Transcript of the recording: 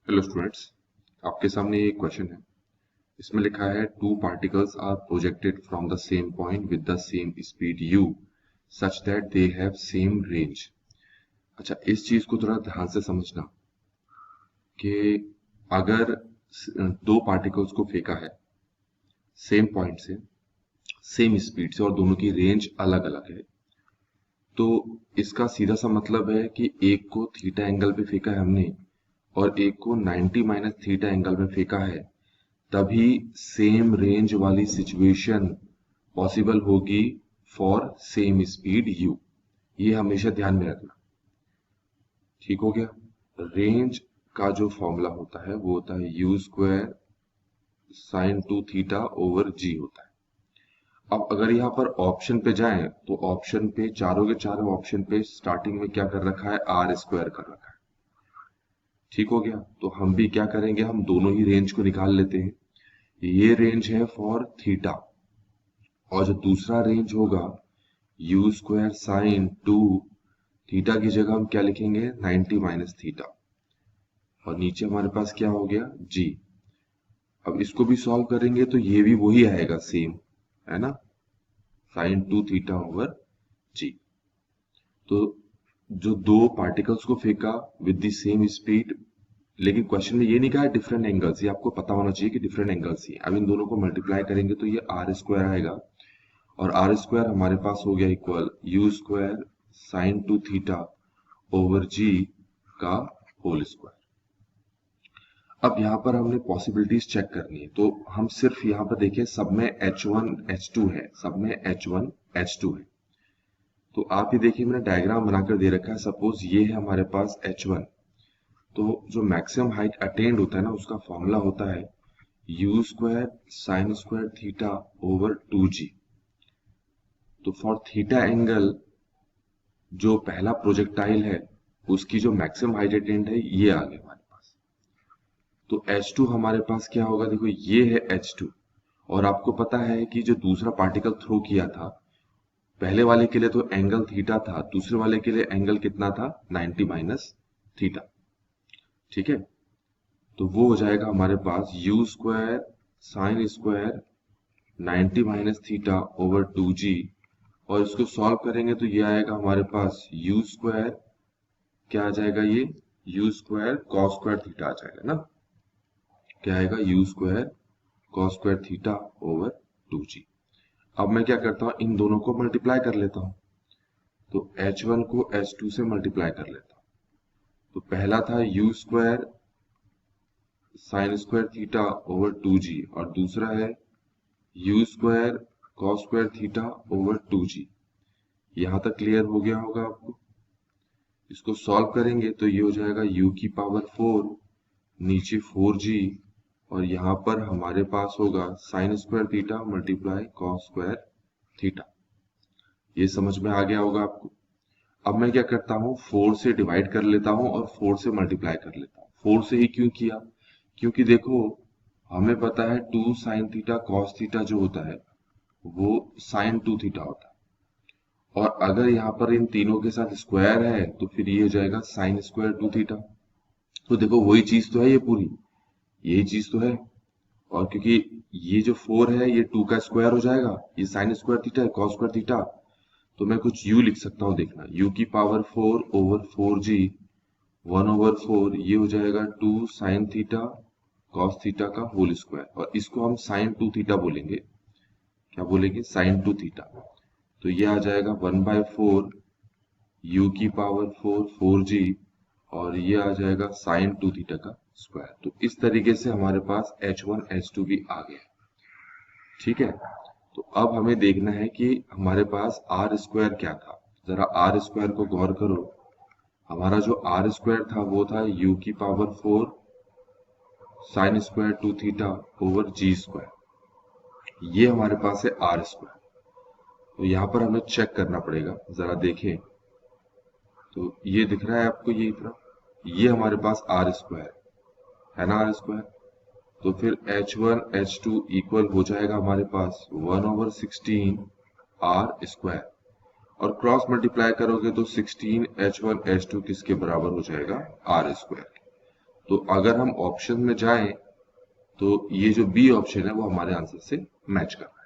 Hello students, आपके सामने एक क्वेश्चन है। इसमें लिखा है two particles are projected from the same point with the same speed u such that they have same range. अच्छा, इस चीज को थोड़ा ध्यान से समझना कि अगर दो पार्टिकल्स को फेंका है सेम पॉइंट से सेम स्पीड से और दोनों की रेंज अलग अलग है, तो इसका सीधा सा मतलब है कि एक को थीटा एंगल पे फेंका है हमने और एक को 90 माइनस थीटा एंगल में फेंका है, तभी सेम रेंज वाली सिचुएशन पॉसिबल होगी फॉर सेम स्पीड u। ये हमेशा ध्यान में रखना। ठीक हो गया। रेंज का जो फॉर्मूला होता है वो होता है u square sine 2 theta over g होता है। अब अगर यहाँ पर ऑप्शन पे जाएं तो ऑप्शन पे चारों के चारों ऑप्शन पे स्टार्टिंग में क्या कर रखा है, r स्क्वायर कर रखा है। ठीक हो गया। तो हम भी क्या करेंगे, हम दोनों ही रेंज को निकाल लेते हैं। ये रेंज है फॉर थीटा और जो दूसरा रेंज होगा u स्क्वायर साइन 2 थीटा की जगह हम क्या लिखेंगे, 90 माइनस थीटा, और नीचे हमारे पास क्या हो गया, g। अब इसको भी सॉल्व करेंगे तो ये भी वही आएगा सेम, है ना, साइन 2 थीटा ओवर g। तो जो दो पार्टिकल्स को फेंका विद द सेम स्पीड, लेकिन क्वेश्चन में ये नहीं कहा है डिफरेंट एंगल्स, ये आपको पता होना चाहिए कि डिफरेंट एंगल्स ही। अब इन दोनों को मल्टीप्लाई करेंगे तो ये r स्क्वायर आएगा और r स्क्वायर हमारे पास हो गया equal u square sine 2 theta over g का होल स्क्वायर। अब यहाँ पर हमने पॉसिबिलिटीज चेक करनी है, तो हम सिर्फ यहाँ पर देखें, सब में h1 h2 है, सब में h1 h2 है। तो आप ये देखिए, मैंने डायग्राम बनाकर दे रखा है। सपोज ये है हमारे पास h1, तो जो मैक्सिमम हाइट अटेंड होता है ना, उसका फॉर्मूला होता है u square sine square theta over 2g। तो फॉर थीटा एंगल जो पहला प्रोजेक्टाइल है उसकी जो मैक्सिमम हाइट अटेंड है ये आ गया हमारे पास। तो h2 हमारे पास क्या होगा, देखो ये है h2 और आपको पता है कि जो दूसरा पार्टिकल थ्रो किया था पहले वाले के लिए तो एंगल थीटा था, दूसरे वाले के लिए एंगल कितना था, 90 माइनस थीटा। ठीक है, तो वो हो जाएगा हमारे पास u square sine square 90 minus theta over 2g, और इसको सॉल्व करेंगे तो ये आएगा हमारे पास u स्क्वायर, क्या आ जाएगा ये, u square cos square theta आ जाएगा ना, क्या आएगा u square cos square theta over 2g। अब मैं क्या करता हूँ, इन दोनों को मल्टीप्लाई कर लेता हूँ। तो h1 को h2 से मल्टीप्लाई कर लेता हूँ। तो पहला था u square sine square theta over 2g और दूसरा है u square cos square theta over 2g। यहां तक क्लियर हो गया होगा आपको। इसको सॉल्व करेंगे तो ये हो जाएगा u की पावर 4, नीचे 4g, और यहाँ पर हमारे पास होगा sine square theta multiply cos square theta. ये समझ में आ गया होगा आपको। अब मैं क्या करता हूँ, 4 से डिवाइड कर लेता हूँ और 4 से मल्टीप्लाई कर लेता हूँ। 4 से ही क्यों किया, क्योंकि देखो हमें पता है 2 साइन थीटा कॉस थीटा जो होता है वो साइन 2 थीटा होता है, और अगर यहाँ पर इन तीनों के साथ स्क्वायर है तो फिर ये हो जाएगा साइन स्क्वायर 2 थीटा। तो देखो वही चीज तो है, ये पूरी यही चीज तो है। और क्योंकि ये जो 4 है ये 2 का स्क्वायर हो जाएगा, ये साइन स्क्वायर थीटा है कॉस स्क्वायर थीटा, तो मैं कुछ u लिख सकता हूँ, देखना u की पावर 4 ओवर 4g 1 ओवर 4, ये हो जाएगा 2 साइन थीटा कॉस थीटा का होल स्क्वायर, और इसको हम साइन 2 थीटा बोलेंगे, क्या बोलेंगे, साइन 2 थीटा। तो ये आ जाएगा 1/4 u की पावर 4 4g, और ये आ जाएगा साइन 2 थीटा का स्क्वायर। तो इस तरीके से हमारे पास h1 h2 भी आ गया। ठीक है, तो अब हमें देखना है कि हमारे पास आर स्क्वायर क्या था। जरा आर स्क्वायर को गौर करो। हमारा जो आर स्क्वायर था वो था u की power 4 sine square 2 theta over g square. ये हमारे पास है आर स्क्वायर। तो यहाँ पर हमें चेक करना पड़ेगा, जरा देखें तो ये दिख रहा है आपको, ये इतना, ये हमारे पास आर स्क्वायर है ना, आर स्क्वायर। तो फिर h1 h2 इक्वल हो जाएगा हमारे पास 1 ओवर 16 आर स्क्वायर, और क्रॉस मल्टीप्लाई करोगे तो 16 h1 h2 किसके बराबर हो जाएगा, आर स्क्वायर। तो अगर हम ऑप्शन में जाएं तो ये जो बी ऑप्शन है वो हमारे आंसर से मैच कर रहा है।